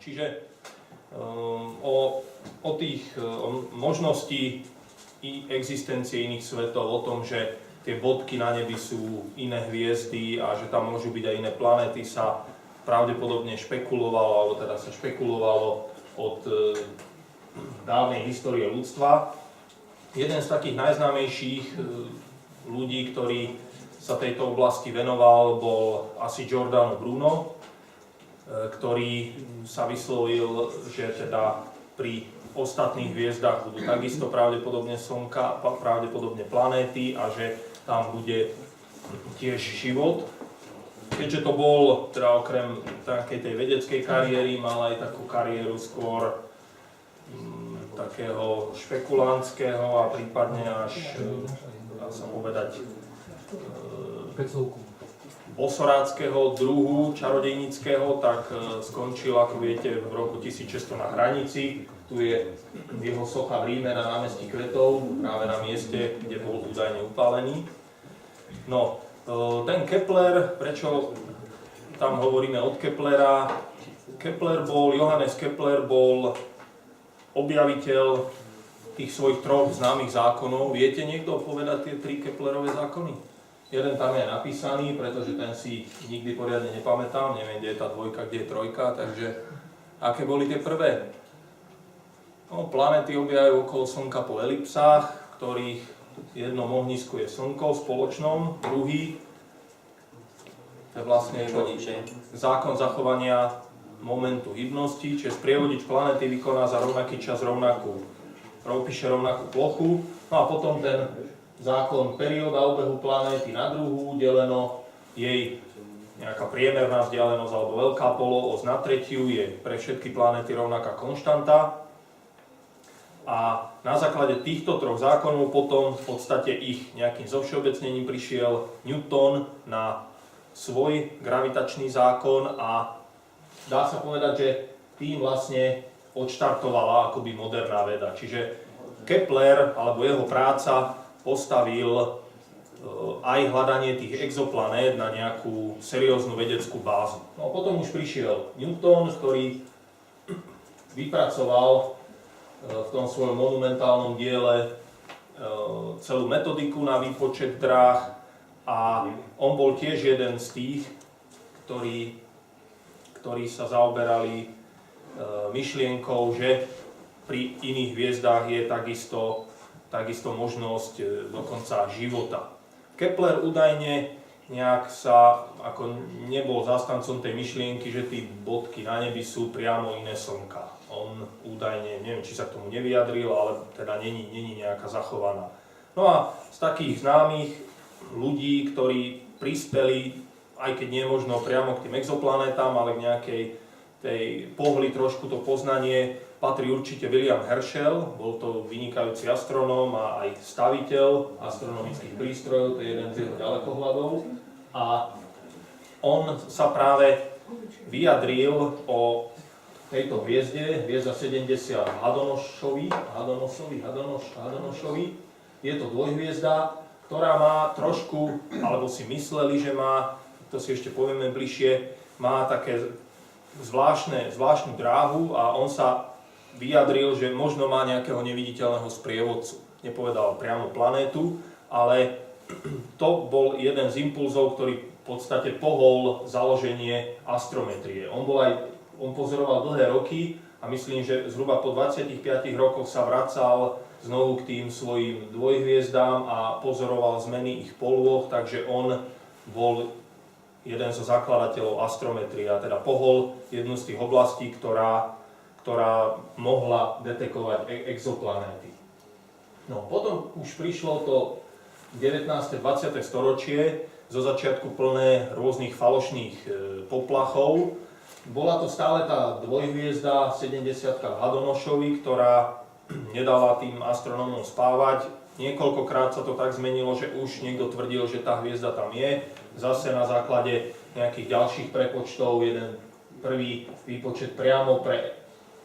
Čiže o možnosti existencie iných svetov, o tom, že tie bodky na nebi sú iné hviezdy a že tam môžu byť aj iné planéty, sa pravdepodobne špekulovalo, alebo teda sa špekulovalo od dávnej histórie ľudstva. Jeden z takých najznámejších ľudí, ktorý sa tejto oblasti venoval, bol asi Giordano Bruno, ktorý sa vyslovil, že teda pri ostatných hviezdach budú takisto pravdepodobne slnka, pravdepodobne planéty a že tam bude tiež život. Keďže to bol, teda okrem takej tej vedeckej kariéry, mal aj takú kariéru skôr takého špekulantského a prípadne až, dá sa povedať, bosoráckého druhu čarodejníckého, tak skončil, ako viete, v roku 1600 na hranici. Tu je jeho socha v Ríme na námestí Kvetov, práve na mieste, kde bol údajne upálený. No, ten Kepler, prečo tam hovoríme od Keplera? Johannes Kepler bol objaviteľ tých svojich troch známych zákonov. Viete niekto povedať tie 3 Keplerové zákony? Jeden tam je napísaný, pretože ten si nikdy poriadne nepamätám, neviem, kde je tá dvojka, kde je trojka, takže aké boli tie prvé? No, planéty objavujú okolo Slnka po elipsách, ktorých jednom ohnisku je Slnko v spoločnom, druhý to je vlastne zákon zachovania momentu hybnosti, čiže sprievodič planéty vykoná za rovnaký čas píše rovnakú plochu, no a potom ten zákon perióda obehu planéty na druhú, deleno jej nejaká priemerná vzdialenosť alebo veľká poloos na tretiu je pre všetky planéty rovnaká konštanta. A na základe týchto troch zákonov potom v podstate ich nejakým zovšeobecnením prišiel Newton na svoj gravitačný zákon a dá sa povedať, že tým vlastne odštartovala akoby moderná veda. Čiže Kepler alebo jeho práca postavil aj hľadanie tých exoplanét na nejakú serióznu vedeckú bázu. No a potom už prišiel Newton, ktorý vypracoval v tom svojom monumentálnom diele celú metodiku na výpočet dráh a on bol tiež jeden z tých, ktorí sa zaoberali myšlienkou, že pri iných hviezdách je takisto možnosť dokonca života. Kepler údajne nejak sa ako nebol zástancom tej myšlienky, že tí bodky na nebi sú priamo iné slnka. On údajne, neviem, či sa k tomu nevyjadril, ale teda není nejaká zachovaná. No a z takých známych ľudí, ktorí prispeli, aj keď nie možno priamo k tým exoplanetám, ale k nejakej tej pohli trošku to poznanie, patrí určite William Herschel, bol to vynikajúci astronóm a aj staviteľ astronomických prístrojov, to je jeden z jeho ďalekohľadov. A on sa práve vyjadril o tejto hviezde, hviezda 70 Hadonošovi. Je to dvojhviezda, ktorá má trošku, alebo si mysleli, že má, to si ešte povieme bližšie, má také zvláštnu dráhu a on sa vyjadril, že možno má nejakého neviditeľného sprievodcu. Nepovedal priamo planétu, ale to bol jeden z impulzov, ktorý v podstate pohol založenie astrometrie. On pozoroval dlhé roky a myslím, že zhruba po 25 rokoch sa vracal znovu k tým svojim dvojhviezdám a pozoroval zmeny ich polôch, takže on bol jeden zo zakladateľov astrometrie a teda pohol jednu z tých oblastí, ktorá mohla detekovať exoplanéty. No, potom už prišlo to 19. 20. storočie, zo začiatku plné rôznych falošných poplachov. Bola to stále tá dvojhviezda 70 v Hadonošovi, ktorá nedala tým astronómom spávať. Niekoľkokrát sa to tak zmenilo, že už niekto tvrdil, že tá hviezda tam je. Zase na základe nejakých ďalších prepočtov, jeden prvý výpočet priamo pre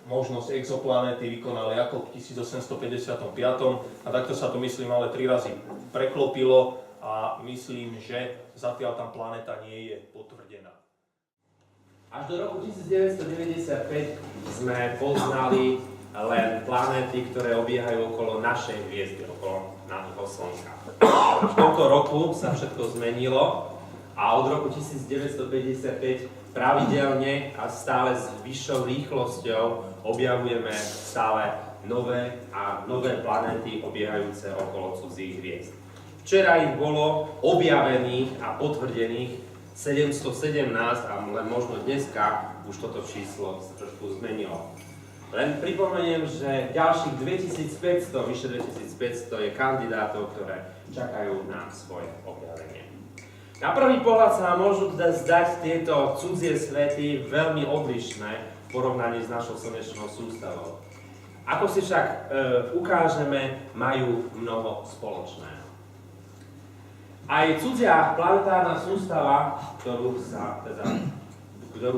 možnosť exoplanéty vykonal Jakob v 1855. A takto sa to, myslím, ale 3 razy preklopilo a myslím, že zatiaľ tam planéta nie je potvrdená. Až do roku 1995 sme poznali len planéty, ktoré obiehajú okolo našej hviezdy, okolo nášho Slnka. V tomto roku sa všetko zmenilo a od roku 1955 pravidelne a stále s vyššou rýchlosťou objavujeme stále nové planéty obiehajúce okolo cudzích hviezd. Včera ich bolo objavených a potvrdených 717 a len možno dneska už toto číslo sa trošku zmenilo. Len pripomeniem, že ďalších 2500, vyše 2500 je kandidátov, ktoré čakajú na svoje objavenie. Na prvý pohľad sa nám môžu zdať tieto cudzie svety veľmi odlišné v porovnaní s našou slnečnou sústavou. Ako si však ukážeme, majú mnoho spoločného. Aj cudzia planetárna sústava, ktorú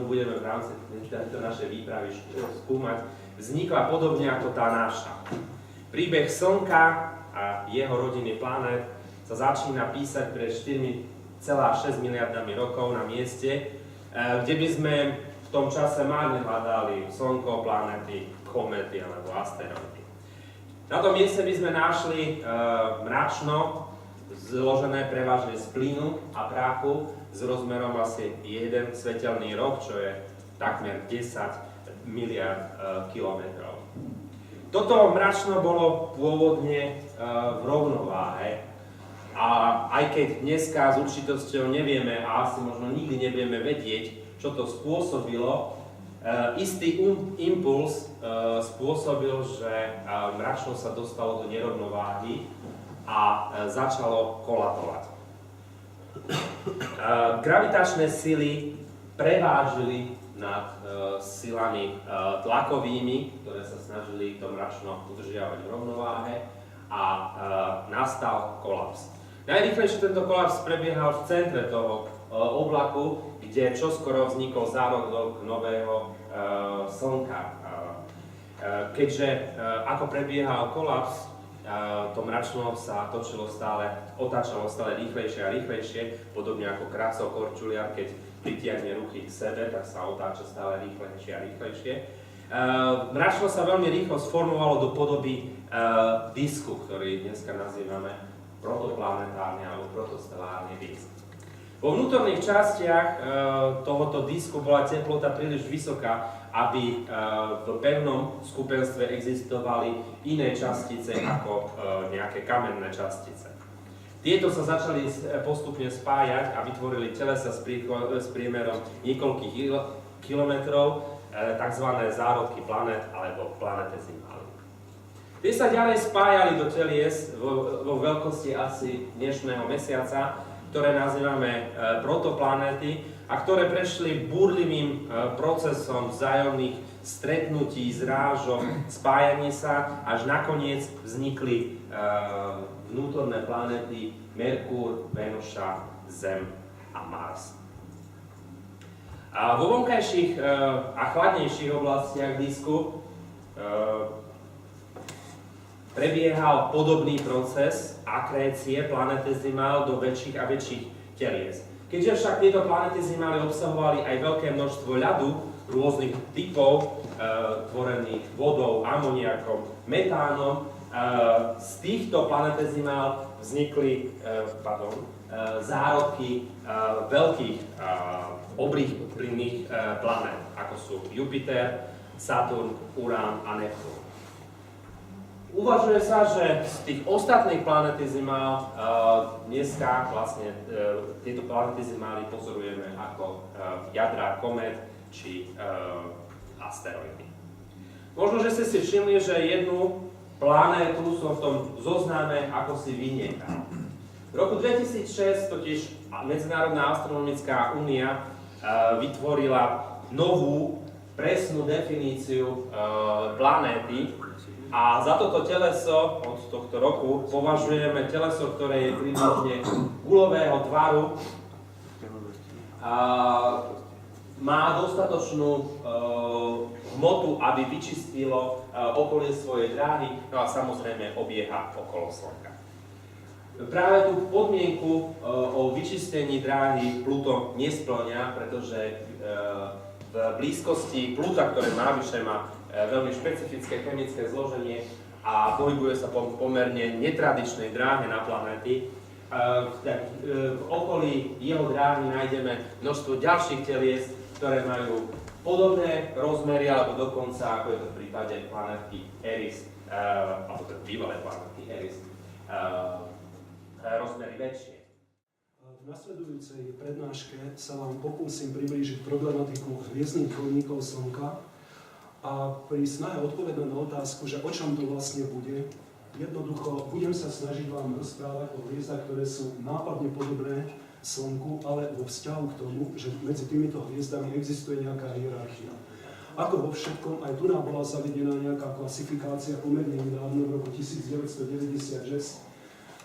budeme v rámci tejto našej výpravy skúmať, vznikla podobne ako tá naša. Príbeh Slnka a jeho rodiny planét sa začína písať pred 4,6 miliardami rokov na mieste, kde by sme v tom čase márne hľadali Slnko, planéty, kométy alebo asteroidy. Na tom mieste by sme našli mračno, zložené prevažne z plynu a prachu s rozmerom asi 1 svetelný rok, čo je takmer 10 miliard kilometrov. Toto mračno bolo pôvodne v rovnováhe a aj keď dneska s určitosťou nevieme a asi možno nikdy nebudeme vedieť, čo to spôsobilo, istý impuls spôsobil, že mračno sa dostalo do nerovnováhy a začalo kolabovať. Gravitačné sily prevážili nad silami tlakovými, ktoré sa snažili to mračno udržiavať v rovnováhe a nastal kolaps. Najrýchlejšie tento kolaps prebiehal v centre toho oblaku, kde čoskoro vznikol zárodok nového Slnka. Keďže ako prebiehal kolaps, to mračno sa otáčalo stále rýchlejšie a rýchlejšie, podobne ako krásou korčuliar, keď pritiahne ruchy k sebe, tak sa otáča stále rýchlejšie a rýchlejšie. Mračno sa veľmi rýchlo sformovalo do podoby disku, ktorý dneska nazývame protoplanetárny alebo protostelárny disk. Vo vnútorných častiach tohoto disku bola teplota príliš vysoká, aby v pevnom skupenstve existovali iné častice ako nejaké kamenné častice. Tieto sa začali postupne spájať a vytvorili telesa s priemerom niekoľkých kilometrov, tzv. Zárodky planét alebo planetezimály. Tie sa ďalej spájali do telies vo veľkosti asi dnešného mesiaca, ktoré nazývame protoplanéty a ktoré prešli búrlivým procesom vzájomných stretnutí, zrážok, spájaní sa, až nakoniec vznikli vnútorné planéty Merkúr, Venuša, Zem a Mars. A vo vonkajších a chladnejších oblastiach disku prebiehal podobný proces akrécie planetezimál do väčších a väčších telies. Keďže však tieto planetezimály obsahovali aj veľké množstvo ľadu rôznych typov, tvorených vodou, amoniakom, metánom, z týchto planetezimál vznikli zárodky veľkých obrých plynných planét, ako sú Jupiter, Saturn, Urán a Neptún. Uvažuje sa, že z tých ostatných planetizimál dneska vlastne tieto planetizimály pozorujeme ako jadrá komét či asteroidy. Možno, že ste si všimli, že jednu planétu som v tom zozname ako si vyniekal. V roku 2006 totiž Medzinárodná astronomická únia vytvorila novú presnú definíciu planéty. A za toto teleso od tohto roku považujeme teleso, ktoré je približne guľového tvaru a má dostatočnú hmotu, aby vyčistilo okolie svojej dráhy, no a samozrejme obieha okolo Slnka. Práve tú podmienku o vyčistení dráhy Pluto nespĺňa, pretože v blízkosti Pluta, ktoré navyše má veľmi špecifické chemické zloženie a pohybuje sa po pomerne netradičnej dráhe na planéty. V okolí jeho dráhy nájdeme množstvo ďalších telies, ktoré majú podobné rozmery, alebo dokonca, ako je to v prípade planetky Eris, alebo teda bývalé planetky Eris, rozmery väčšie. V nasledujúcej prednáške sa vám pokúsim priblížiť problematiku hviezdnych koníkov Slnka a pri snahe odpovedať na otázku, že o čom to vlastne bude, jednoducho budem sa snažiť vám rozprávať o hviezdach, ktoré sú nápadne podobné Slnku, ale vo vzťahu k tomu, že medzi týmito hviezdami existuje nejaká hierarchia. Ako vo všetkom, aj tu nám bola zavedená nejaká klasifikácia pomerne nedávno v roku 1996.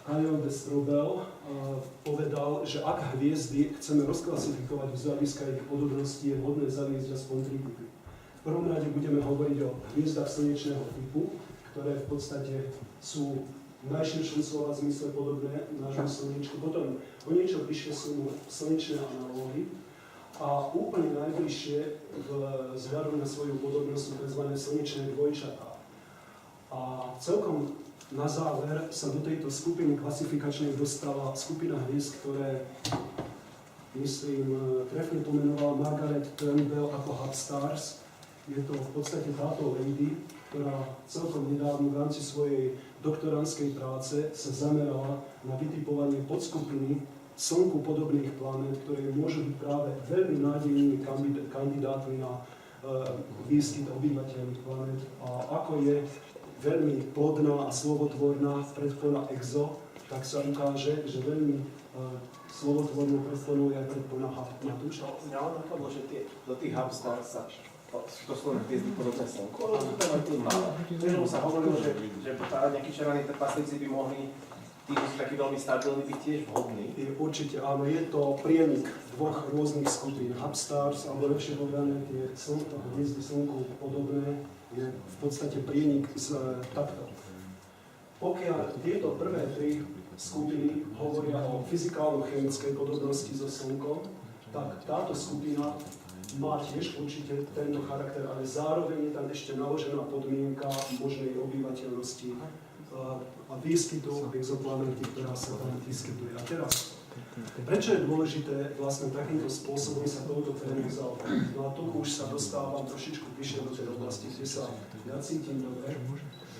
Karel de Strobel povedal, že ak hviezdy chceme rozklasifikovať z hľadiska ich podobnosti, je vhodné zaviesť aspoň 3 typy. V prvom rade budeme hovoriť o hviezdach slnečného typu, ktoré v podstate sú v najširšom slova zmysle podobné nášmu slnečku. Potom o niečo bližšie sú slnečné analógy a úplne najbližšie vzhľadom na svoju podobnosť sú tzv. Slnečné dvojčatá. A celkom na záver sa do tejto skupiny klasifikačnej dostala skupina hviezd, ktoré, myslím, trefne pomenoval Margaret Turnbull ako Hub Stars. Je to v podstate táto lady, ktorá celkom nedávno v rámci svojej doktorandskej práce sa zamerala na vytipovanie podskupiny Slnku podobných planét, ktoré môžu byť práve veľmi nádejnými kandidátmi na výskyt obyvateľných planét. A ako je veľmi plodná a slovotvorná predpona EXO, tak sa ukáže, že veľmi slovotvornou predponou je aj predpona Hatúša. Mňa len napadlo, že do tých Hub Stars sa to sú len hviezdy podobné Slnku, ale to tam aj tu máme. Pretože sa hovorilo, že nejakí červení trpaslíci by mohli, tí sú takí veľmi stabilní, byť tiež vhodní. Určite áno, je to prienik dvoch rôznych skupín. Hub Stars, alebo lepšie povedané, tie hviezdy Slnku podobné, je v podstate prienik z takto. Pokiaľ tieto prvé 3 skupiny hovoria o fyzikálno-chemickej podobnosti so Slnkom, tak táto skupina má tiež určite tento charakter, ale zároveň je tam ešte naložená podmienka možnej obyvateľnosti a výskytu exoplanety, ktorá sa tam vyskytuje. A teraz, prečo je dôležité vlastne takýmto spôsobom sa touto tému zaoberať? No a tu už sa dostávam trošičku bližšie do tej oblasti, kde sa ja cítim dobre.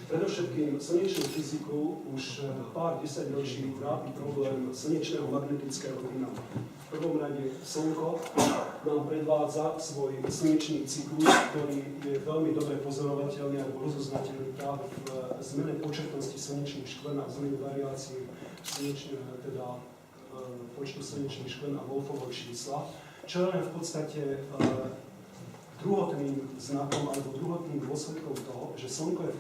Predovšetkým slnečnú fyziku už pár desaťročí trápi problém slnečného magnetického dynamiku. V prvom rade Slnko nám predvádza svoj slnečný cyklus, ktorý je veľmi dobre pozorovateľný alebo rozoznateľný práve v zmene početnosti slnečných škvrn a zmene variácií počtu slnečných škvrn a Wolfovho čísla, čo je v podstate druhotným znakom alebo druhotným dôsledkom toho, že Slnko je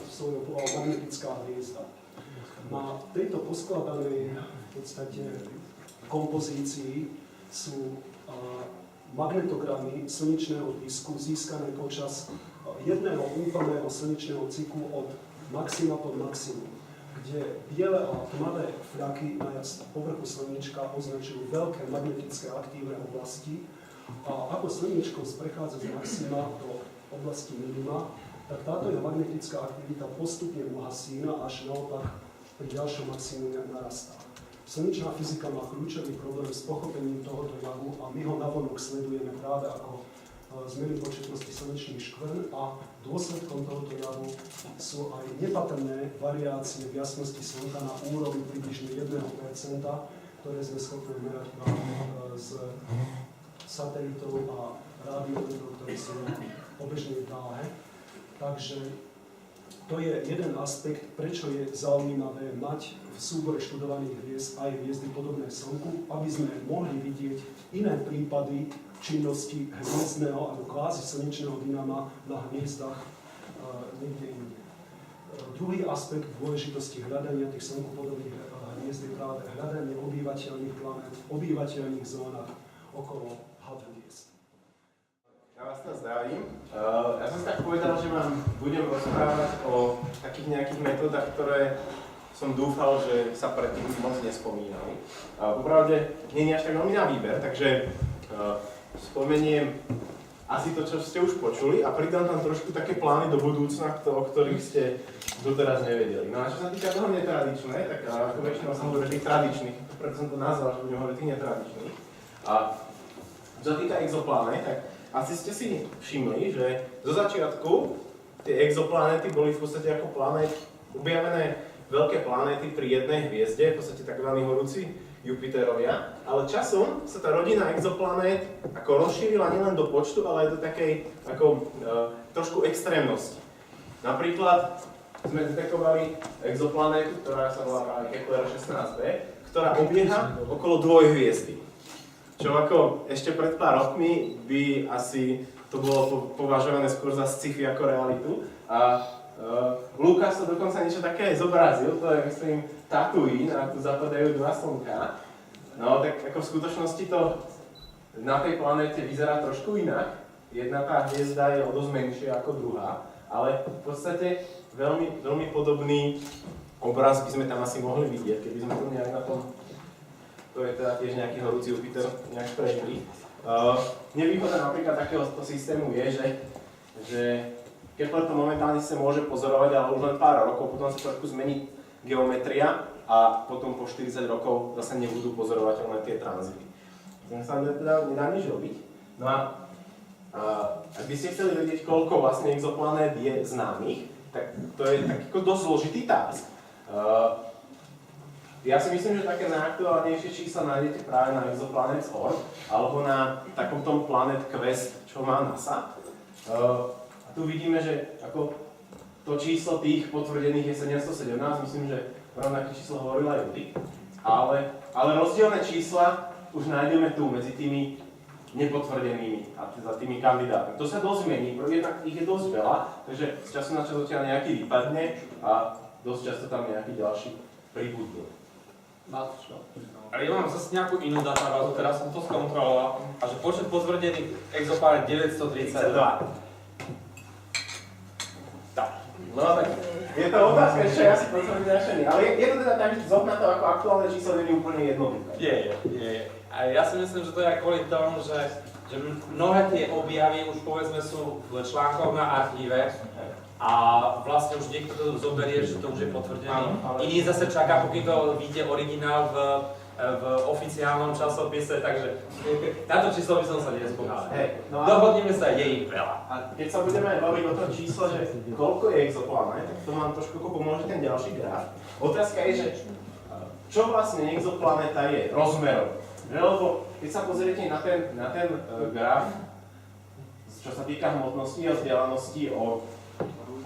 svojou povahou magnetická hviezda. Na tejto poskladanej v podstate kompozícii sú magnetogramy slnečného disku získané počas jedného úplného slnečného cyklu od maxima po maximum, kde biele a tmavé fľaky na povrchu slniečka označujú veľké magnetické aktívne oblasti. A ako slniečko sprechádza z maxima do oblasti minima, tak táto jeho magnetická aktivita postupne uhasína, až naopak pri ďalšom maximume narastá. Slnečná fyzika má kľúčový problém s pochopením tohoto javu a my ho navonok sledujeme práve ako zmeny početnosti slnečných škvrn a dôsledkom tohoto javu sú aj nepatrné variácie v jasnosti Slnka na úrovni približne 1%, ktoré sme schopní merať práve z satelitov a rádiometrov, ktoré sú na obežnej dráhe. Takže to je jeden aspekt, prečo je zaujímavé mať v súbore študovaných hviezd aj hviezdy podobné Slnku, aby sme mohli vidieť iné prípady činnosti hviezdneho alebo kvázi slnečného dynama na hviezdach niekde inde. Druhý aspekt dôležitosti hľadania tých Slnku podobných hviezd je práve hľadanie obývateľných planét v obývateľných zónach okolo hviezd. Ja vás tam zdravím. Ja som si tak povedal, že vám budem rozprávať o takých nejakých metódach, ktoré som dúfal, že sa predtým moc nespomínali. Popravde nie je až tak veľmi na výber, takže spomeniem asi to, čo ste už počuli a pridám tam trošku také plány do budúcna, o ktorých ste doteraz nevedeli. No a čo sa týka toho netradičné, tak ako väčšinou sa hovorí tých tradičných, preto som to nazval, že budem hovoriť tých netradičných. A čo sa týka exoplanet, tak asi ste si všimli, že zo začiatku tie exoplanéty boli v podstate ako objavené veľké planéty pri jednej hviezde, v podstate tzv. Horúci Jupiterovia, ale časom sa tá rodina exoplanét ako rozšírila nielen do počtu, ale aj do takej ako, trošku extrémnosti. Napríklad sme detekovali exoplanétu, ktorá sa volá práve Kepler 16b, ktorá obieha okolo dvojhviezdy. Čo ako ešte pred pár rokmi by asi to bolo považované skôr za sci-fi ako realitu. A Lukáš to dokonca niečo také zobrazil, to je myslím Tatooine a tu zapadajú dva slnka. No tak ako v skutočnosti to na tej planéte vyzerá trošku inak. Jedna tá hviezda je o dosť menšia ako druhá, ale v podstate veľmi, veľmi podobný obraz by sme tam asi mohli vidieť, keby sme to nejak na tom, to je teda tiež nejaký horúci Jupiter, nejak prešli. Nevýhoda napríklad takéhoto systému je, že Kepler to momentálne sa môže pozorovať, ale už len pár rokov, potom sa trošku zmení geometria a potom po 40 rokov zase nebudú pozorovateľné tie tranzity. To sa teda nedá nič robiť. No a ak by ste chceli vedieť, koľko vlastne exoplanét je známych, tak to je tak ako dosť zložitý task. Ja si myslím, že také najaktuálnejšie čísla nájdete práve na Exoplanets.org alebo na takom tom Planet Quest, čo má NASA. A tu vidíme, že ako to číslo tých potvrdených je 717, myslím, že rovnaké číslo hovoril aj Judy. Ale rozdielne čísla už nájdeme tu medzi tými nepotvrdenými a za tými kandidátmi. To sa dosť mení, jednak ich je dosť veľa, takže z času na čas odtiaľ nejaký vypadne a dosť často tam nejaký ďalší pribudnú. Ale ja mám zase nejakú inú databázu, teraz som to skontroloval, a že počet potvrdených exoplanét 932. No tak, je to otázka, čo ja si potrebujem riešenie, ale je to teda tak, že zohľad na to ako aktuálne číslo nie je úplne jednoduché. Je. A ja si myslím, že to je kvôli tomu, že mnohé tie objavy už povedzme sú v článkoch na archíve a vlastne už niekto to zoberie, že to už je potvrdený. Iný zase čaká, pokým to vyjde originál v oficiálnom časopise, takže na to číslo by som sa nespohal. Dohodneme sa, je ich veľa. A keď sa budeme baviť o tom čísle, že koľko je exoplanét, tak to nám trošku pomôže ten ďalší graf. Otázka je, že čo vlastne exoplanéta je rozmerom. Lebo keď sa pozriete na ten graf, čo sa týka hmotnosti a vzdialenosti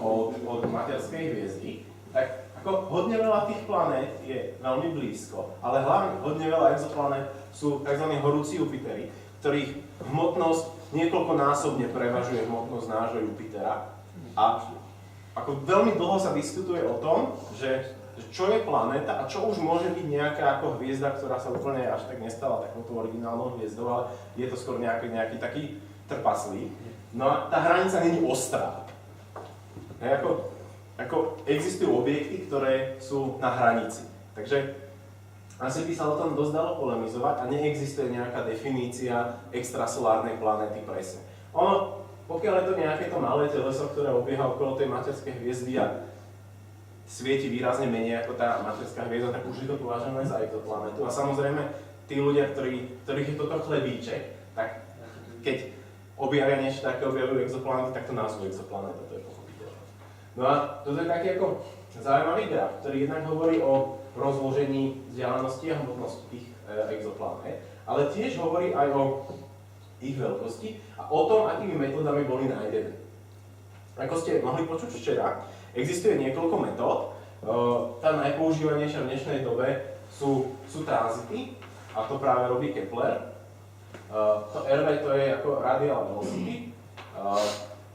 od materskej hviezdy, tak ako hodne veľa tých planét je veľmi blízko, ale hlavne hodne veľa exoplanét sú tzv. Horúci Jupitery, ktorých hmotnosť niekoľkonásobne prevažuje hmotnosť nášho Jupitera. A ako veľmi dlho sa diskutuje o tom, že čo je planéta a čo už môže byť nejaká ako hviezda, ktorá sa úplne až tak nestala takouto originálnou hviezdou, ale je to skôr nejaký taký trpaslík. No a tá hranica není ostrá. Ako existujú objekty, ktoré sú na hranici. Takže asi by sa o tom dosť dalo polemizovať a neexistuje nejaká definícia extrasolárnej planéty presne. Ono, pokiaľ je to nejaké to malé teleso, ktoré obieha okolo tej materskej hviezdy a svieti výrazne menej ako tá materská hviezda, tak už je to považované za exoplanetu. A samozrejme, tí ľudia, ktorých je toto chlebíček, tak keď objavia niečo také, objavujú exoplanety, tak to nazvú exoplanéta, to je pochopiteľné. No a toto je taký ako zaujímavý graf, ktorý jednak hovorí o rozložení vzdialenosti a hmotnosti tých exoplanét, ale tiež hovorí aj o ich veľkosti a o tom, akými metódami boli nájdené. Ako ste mohli počuť včera, existuje niekoľko metód. Tá najpoužívanejšia v dnešnej dobe sú tranzity, a to práve robí Kepler. To RV to je ako radial velocity.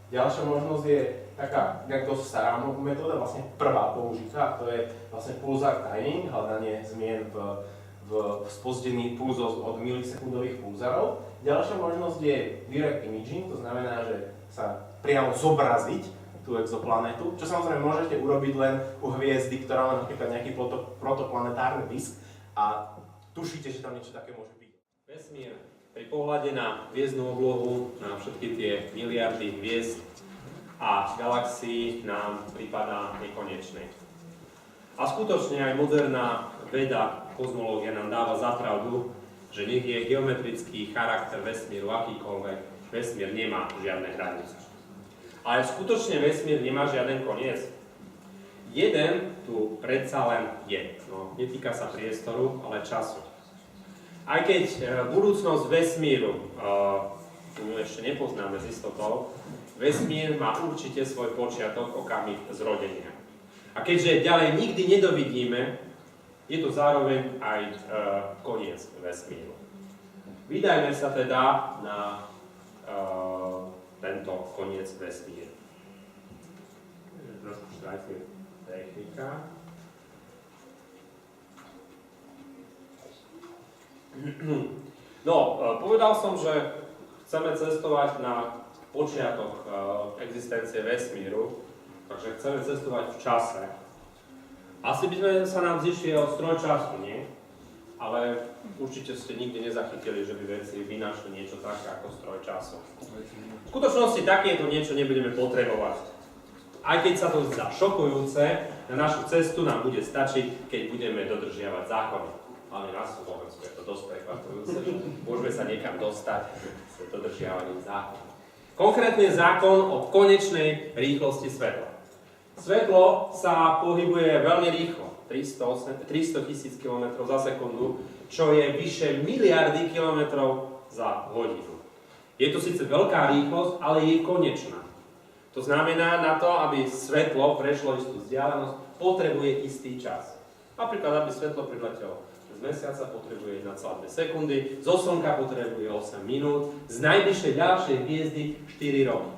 Ďalšia možnosť je taká dosť stará metóda, vlastne prvá použitá, to je vlastne pulsar timing, hľadanie zmien v spozdený puls od milisekundových pulzarov. Ďalšia možnosť je direct imaging, to znamená, že sa priamo zobraziť tú exoplanetu, čo samozrejme môžete urobiť len u hviezdy, ktorá má napríklad nejaký protoplanetárny disk a tušíte, že tam niečo také môže byť. Vesmír Pri pohľade na hviezdnu oblohu, na všetky tie miliardy hviezd a galaxií nám pripadá nekonečné. A skutočne aj moderná veda, kozmológia nám dáva za pravdu, že nech je geometrický charakter vesmíru akýkoľvek, vesmír nemá žiadne hranice. Ale skutočne vesmír nemá žiaden koniec. Jeden tu predsa len je. No, netýka sa priestoru, ale času. Aj keď budúcnosť vesmíru tu ešte nepoznáme s istotou, vesmír má určite svoj počiatok, okamih zrodenia. A keďže ďalej nikdy nedovidíme, je to zároveň aj koniec vesmíru. Vydajme sa teda na tento koniec vesmíru. Trošku štrajfuje technika. No, povedal som, že chceme cestovať na počiatok existencie vesmíru, takže chceme cestovať v čase. Asi by sme sa nám zišli o stroj času, nie? Ale určite ste nikdy nezachytili, že by vedci vynašli niečo také ako stroj času. V skutočnosti takéto niečo nebudeme potrebovať. Aj keď sa to zdá šokujúce, na našu cestu nám bude stačiť, keď budeme dodržiavať zákony. Hlavne na Slovensku je to dosť prekvapujúce, že môžeme sa niekam dostať s dodržiavaním zákonov. Konkrétne zákon o konečnej rýchlosti svetla. Svetlo sa pohybuje veľmi rýchlo, 300 000 km za sekundu, čo je vyše miliardy kilometrov za hodinu. Je to síce veľká rýchlosť, ale je konečná. To znamená, na to, aby svetlo prešlo istú vzdialenosť, potrebuje istý čas. Napríklad, aby svetlo priletelo z mesiaca, potrebuje 1,2 sekundy, zo slnka potrebuje 8 minút, z najbližšej ďalšej hviezdy 4 roky.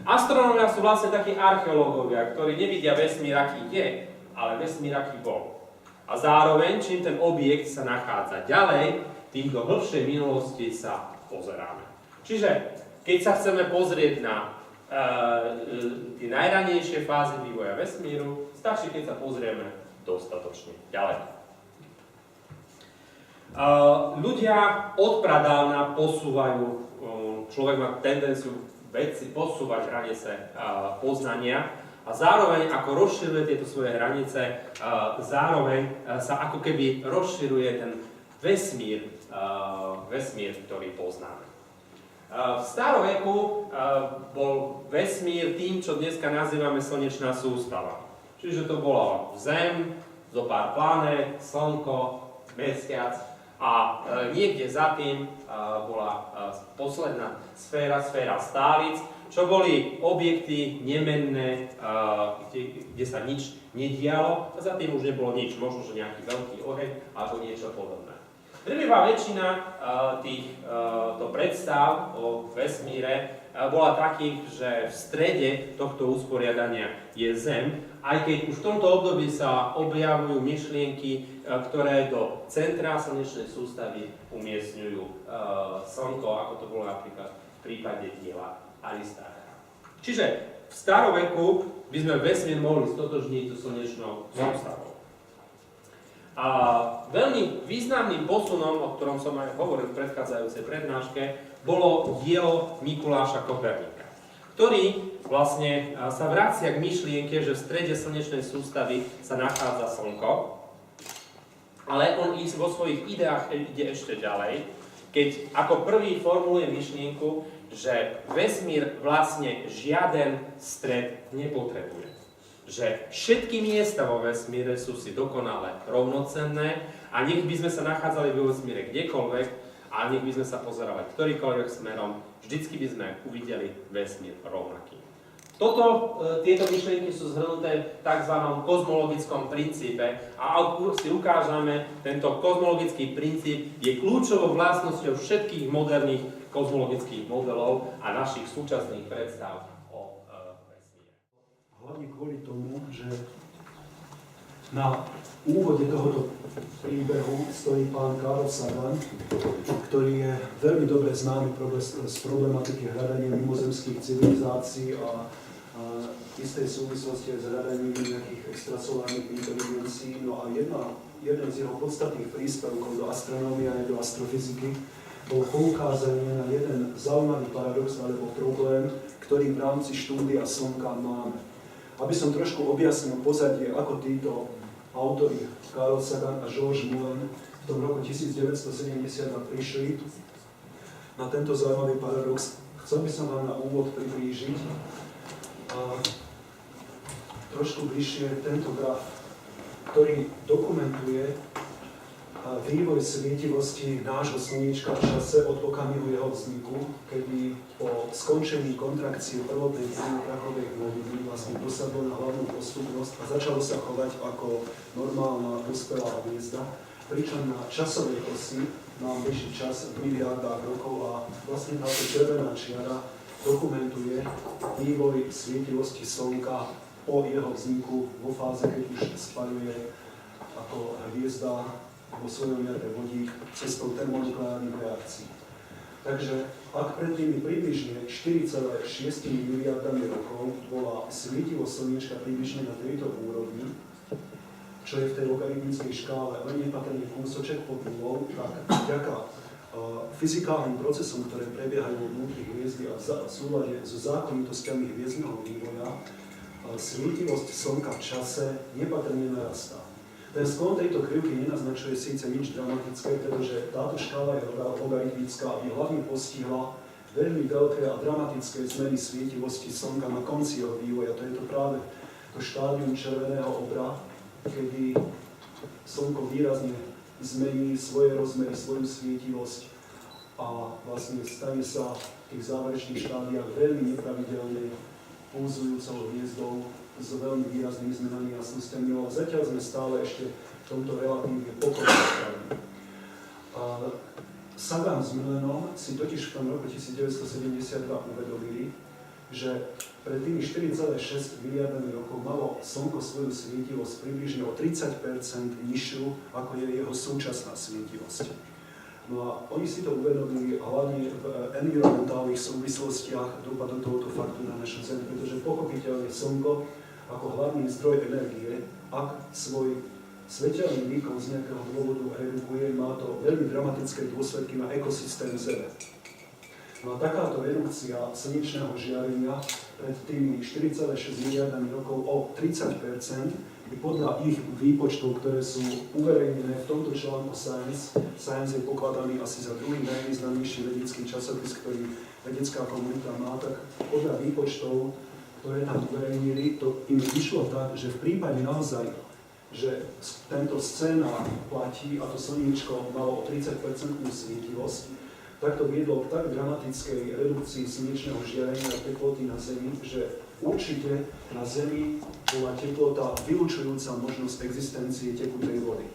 Astronómovia sú vlastne takí archeológovia, ktorí nevidia vesmír, aký je, ale vesmír, aký bol. A zároveň, čím ten objekt sa nachádza ďalej, tým do hĺbšej minulosti sa pozeráme. Čiže, keď sa chceme pozrieť na tie najranejšie fázy vývoja vesmíru, stačí, keď sa pozrieme dostatočne ďalej. Ľudia od pradávna posúvajú, človek má tendenciu vedci posúvať hranice poznania a zároveň, ako rozširuje tieto svoje hranice, zároveň sa ako keby rozširuje ten vesmír, ktorý poznáme. V staroveku bol vesmír tým, čo dneska nazývame slnečná sústava. Čiže to bola Zem, zo pár planét, Slnko, Mesiac a niekde za tým bola posledná sféra stálic, čo boli objekty nemenné, kde sa nič nedialo a za tým už nebolo nič, možno že nejaký veľký oheň alebo niečo podobné. Drvivá väčšina týchto predstav o vesmíre bola takých, že v strede tohto usporiadania je Zem, aj keď už v tomto období sa objavujú myšlienky, ktoré do centra slnečnej sústavy umiestňujú Slnko, ako to bolo napríklad v prípade diela Aristarcha. Čiže v staroveku by sme vesmír mohli stotožniť so slnečnou sústavou. A veľmi významným posunom, o ktorom som aj hovoril v predchádzajúcej prednáške, bolo dielo Mikuláša Kopernika, ktorý vlastne sa vracia k myšlienke, že v strede slnečnej sústavy sa nachádza Slnko, ale on vo svojich ideách ide ešte ďalej, keď ako prvý formuluje myšlienku, že vesmír vlastne žiaden stred nepotrebuje. Že všetky miesta vo vesmíre sú si dokonale rovnocenné a nech by sme sa nachádzali vo vesmíre kdekoľvek a nech by sme sa pozerali ktorýkoľvek smerom, vždycky by sme uvideli vesmír rovnaký. Tieto myšlienky sú zhrnuté v tzv. Kozmologickom princípe a ak si ukážeme, tento kozmologický princíp je kľúčovou vlastnosťou všetkých moderných kozmologických modelov a našich súčasných predstav o vesmíre. Hlavne kvôli tomu, že na úvode tohoto príbehu stojí pán Carl Sagan, ktorý je veľmi dobre známy z problematiky hľadania mimozemských civilizácií a v istej súvislosti s hľadaním nejakých extrasolárnych inteligencií. No a jeden z jeho podstatných príspevkov do astronómie a do astrofyziky bolo poukázanie na jeden zaujímavý paradox alebo problém, ktorý v rámci štúdia Slnka máme. Aby som trošku objasnil pozadie, ako títo autori Carl Sagan a George Moulin v tom roku 1972 prišli na tento zaujímavý paradox. Chcel by som vám na úvod priblížiť trošku bližšie tento graf, ktorý dokumentuje vývoj svietivosti nášho slniečka v čase od okamihu jeho vzniku, kedy po skončení kontrakcie prvotnej prachovej hmotiny vlastne dosadlo na hlavnú postupnosť a začalo sa chovať ako normálna dospelá hviezda, pričom na časovej osi nám beží čas v miliardách rokov a vlastne táto červená čiara dokumentuje vývoj svietivosti Slnka po jeho vzniku vo fáze, keď už spaľuje ako hviezda vo svojom jadre vodík cestou termonukleárnych reakcií. Takže ak pred tými približne 4,6 miliardami rokov bola svietivosť Slniečka približne na tejto úrovni, čo je v tej logaritmickej škále len nepatrne kúsoček pod nulou, tak vďaka fyzikálnym procesom, ktoré prebiehajú vnútri hviezdy a v súlade so zákonitosťami hviezdneho vývoja, svietivosť Slnka v čase nepatrne narastá. Ten sklon tejto krivky nenaznačuje síce nič dramatické, pretože táto škála je logaritmická, aby hlavne postihla veľmi veľké a dramatické zmeny svietivosti Slnka na konci jeho vývoja. To je to práve to štádium červeného obra, kedy Slnko výrazne zmení svoje rozmery, svoju svietivosť a vlastne stane sa v tých záverečných štádiách veľmi nepravidelne pulzujúcou hviezdou s veľmi výraznými zmenami a jasnosťami, ale zatiaľ sme stále ešte v tomto relatívne pokročilom štádiu. Sagan s Moulinom si totiž v tom roku 1972 uvedomili, že pred tými 4,6 miliardami rokov malo Slnko svoju svietivosť približne o 30% nižšiu, ako je jeho súčasná svietivosť. No a oni si to uvedomili hlavne v environmentálnych súvislostiach dopadu tohoto faktu na našu Zem, pretože pochopiteľne Slnko ako hlavný zdroj energie, ak svoj svetelný výkon z nejakého dôvodu redukuje, má to veľmi dramatické dôsledky na ekosystém Zeme. No a takáto redukcia slnečného žiarenia pred tými 4,6 miliardami rokov o 30% by podľa ich výpočtov, ktoré sú uverejnené v tomto článku Science je pokladaný asi za druhý najvýznamnejší vedecký časopis, ktorý vedecká komunita má, tak podľa výpočtov, ktoré tam uverejnili, to im vyšlo tak, že v prípade naozaj, že tento scénár platí a to slníčko malo o 30% svietivosť, tak to viedlo k tak dramatickej redukcii slnečného žiarenia a teploty na Zemi, že určite na Zemi bola teplota vylučujúca možnosť existencie tekutej vody.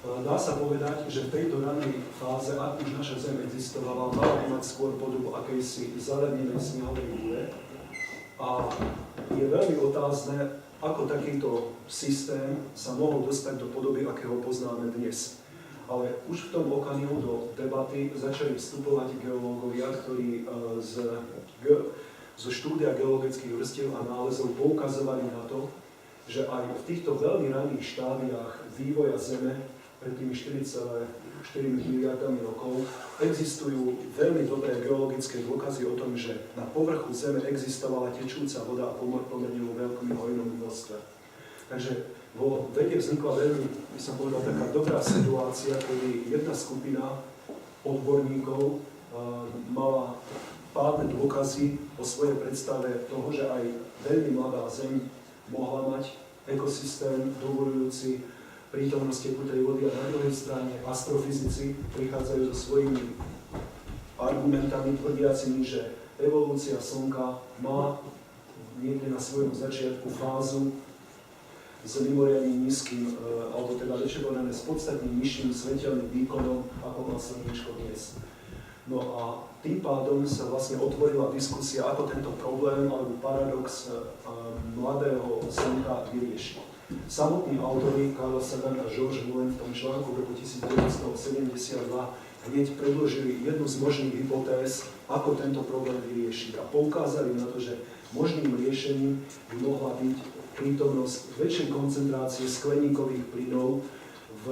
Dá sa povedať, že v tejto ranej fáze, ak už naša Zem existovala, mala by mať skôr podobu akejsi zalevnenej snehovej gule. A je veľmi otázne, ako takýto systém sa mohol dostať do podoby, akého poznáme dnes. Ale už v tom okamihu do debaty začali vstupovať geológovia, ktorí zo štúdia geologických vrstiev a nálezov poukazovali na to, že aj v týchto veľmi raných štádiách vývoja Zeme pred tými 4,4 miliardami rokov existujú veľmi dobré geologické dôkazy o tom, že na povrchu Zeme existovala tečúca voda a pomerne vo veľkom hojnom množstve. Takže vo vede vznikla veľmi, by som povedal, taká dobrá situácia, kedy jedna skupina odborníkov mala pádne dôkazy o svojej predstave toho, že aj veľmi mladá Zem mohla mať ekosystém dovolujúci prítomnosť tekutej vody a na druhej strane astrofyzici prichádzajú so svojimi argumentami tvrdiacimi, že evolúcia Slnka má niekde na svojom začiatku fázu s mimoriadne nízkym, alebo teda lepšie povedané s podstatne nižším svetelným výkonom, ako má Slniečko dnes. No a tým pádom sa vlastne otvorila diskusia, ako tento problém alebo paradox mladého Slnka vyriešiť. Samotní autori Carl Sagan a George Moulin v tom článku v roku 1972 hneď predložili jednu z možných hypotéz, ako tento problém vyriešiť a poukázali na to, že možným riešením by mohla byť prítomnosť väčšej koncentrácie skleníkových plynov v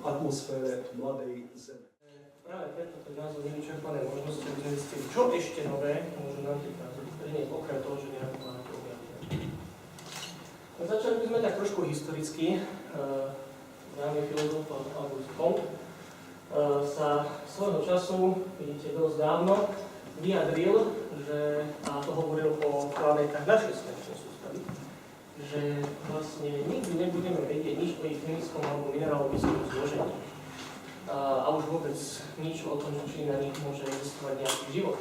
atmosfére mladej Zeme. práve preto ten názov nevyčerpané možnosti, aby sme zistili, čo ešte nové môžu nám tieto názory priniesť, okrem toho, že nejakú planetu objavíme. Začali by sme tak trošku historicky. Známy filozof Auguste Comte sa svojho času, vidíte, dosť dávno, vyjadril, že, a to hovoril o planetách našej slnečnej sústavy, že vlastne nikdy nebudeme vedieť nič o ich chemickom alebo mineralogickom zložení. A už vôbec nič o tom, či na nich môže existovať nejaký život.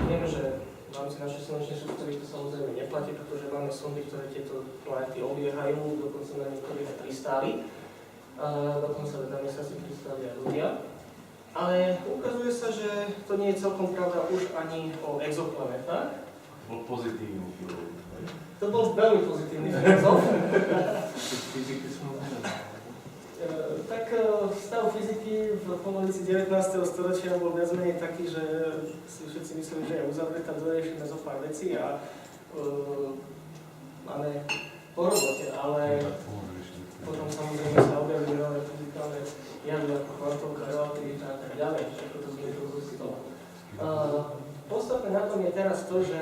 Vieme, že v rámci našej slnečnej sústavy to samozrejme neplatí, pretože máme sondy, ktoré tieto planety obiehajú, dokonca na niektorých aj pristáli. Dokonca na mesiaci pristáli aj ľudia. Ale ukazuje sa, že to nie je celkom pravda už ani o exoplanetách. Bol pozitívny filozof. To bol veľmi pozitívny filozof. Fyziky som Tak stav fyziky v polovici 19. storočia bol viac menej taký, že si všetci mysleli, že je uzavretá, doriešené zo pár vecí a máme po robote, ale potom samozrejme sa objavili nové fyzikálne javy ako kvantová relativita a tak ďalej, všetko to vzniklo zo toho. Podstatné na tom je teraz to, že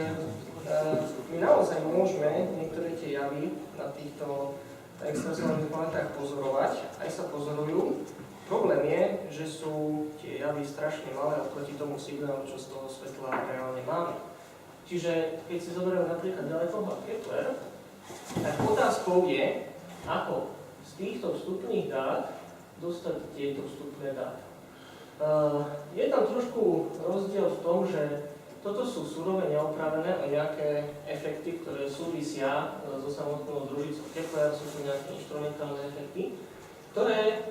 my naozaj môžeme niektoré tie javy na týchto extrasolárnych planetách pozorovať, aj sa pozorujú. Problém je, že sú tie javy strašne malé oproti tomu signálu, čo z toho svetla reálne máme. Čiže keď si zoberieme napríklad ďalekohľad Kepler, tak otázkou je, ako z týchto vstupných dát dostať tieto vstupné dáta. Je tam trošku rozdiel v tom, že toto sú surové, neopravené a nejaké efekty, ktoré súvisia so samotnou družicou Keplera, sú to nejaké inštrumentálne efekty, ktoré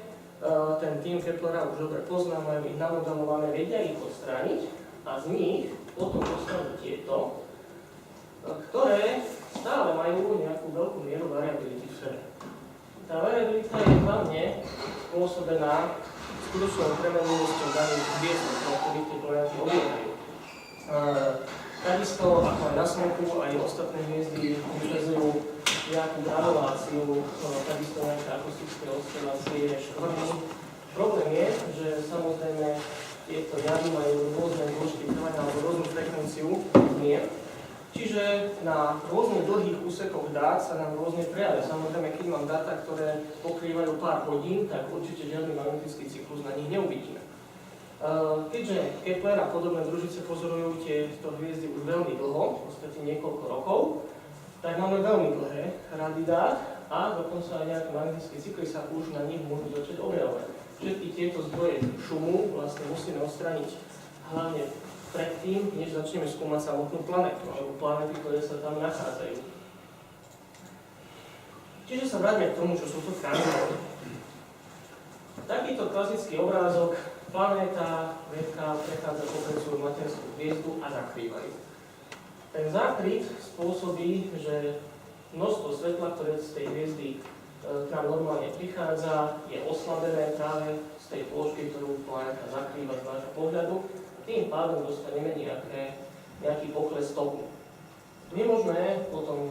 ten tým Keplera už dobre pozná, majú ich namodelované, vedia ich odstrániť a z nich potom dostanú tieto, ktoré stále majú nejakú veľkú mieru variability v sebe. Tá variabilita je hlavne spôsobená skutočnou premenlivosťou daných hviezd, na ktorých tie planety obiehajú. Takisto, ako aj na Slnku, aj ostatné hviezdy vykazujú nejakú graduláciu, takisto nejaké akustické oscilácie, škvrny. Problém je, že samozrejme tieto javy majú rôzne dĺžky trvania alebo rôznu frekvenciu mier. Čiže na rôznych dlhých úsekoch dát sa nám rôzne prejavia. Samozrejme, keď mám dáta, ktoré pokrývajú pár hodín, tak určite žiadny magnetický cyklus na nich neuvidíme. Keďže Kepler a podobné družice pozorujú tieto hviezdy už veľmi dlho, v podstate niekoľko rokov, tak máme veľmi dlhé rady dát a dokonca aj nejaké magnetické cykly sa už na nich môžu začať objavovať. Všetky tieto zdroje šumu vlastne musíme odstrániť hlavne predtým, než začneme skúmať samotnú planetu alebo planety, ktoré sa tam nachádzajú. Čiže sa vráťme k tomu, čo sú to tranzity. Takýto klasický obrázok: planéta, vedka prechádza popred svoju materskú hviezdu a zakrývajú. Ten zákryt spôsobí, že množstvo svetla, ktoré z tej hviezdy k nám normálne prichádza, je oslabené práve z tej položky, ktorú planéta zakrýva z nášho pohľadu. Tým pádom dostaneme nejaký pokles toku. My môžeme potom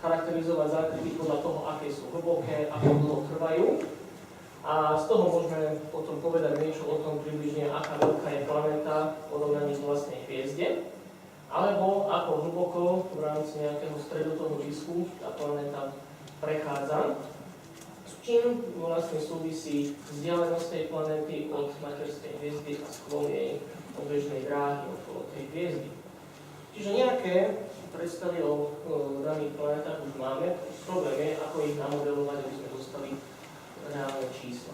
charakterizovať zákryty podľa toho, aké sú hlboké, ako dlho trvajú. A z toho môžeme potom povedať niečo o tom približne, aká veľká je planéta v porovnaní s vlastnej hviezde, alebo ako hlboko v rámci nejakého stredu toho disku tá planéta prechádza, s čím vlastne súvisí vzdialenosť tej planéty od materskej hviezdy a sklon jej obežnej dráhy okolo tej hviezdy. Čiže nejaké predstavy o daných planetách už máme. Problém je, ako ich namodelovať, aby sme dostali reálne čísla.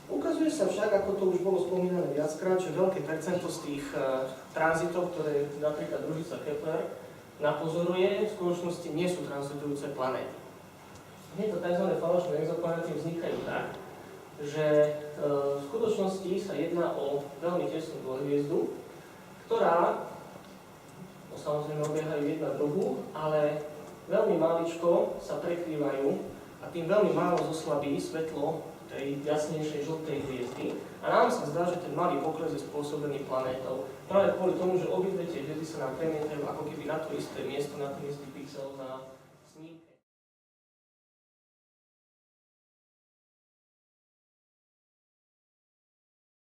Ukazuje sa však, ako to už bolo spomínané viackrát, že veľké percento z tých tranzitov, ktoré napríklad družica Kepler napozoruje, v skutočnosti nie sú tranzitujúce planéty. Tieto tzv. Falošné exoplanety vznikajú tak, že v skutočnosti sa jedná o veľmi tesnú dvojhviezdu, ktorá samozrejme obiehajú jedna druhú, ale veľmi maličko sa prekrývajú a tým veľmi málo zoslabí svetlo tej jasnejšej žltej hviezdy. A nám sa zdá, že ten malý pokles je spôsobený planétou. Práve kvôli tomu, že obidve tie hviezdy sa nám premietajú ako keby na to isté miesto, na ten istý pixel za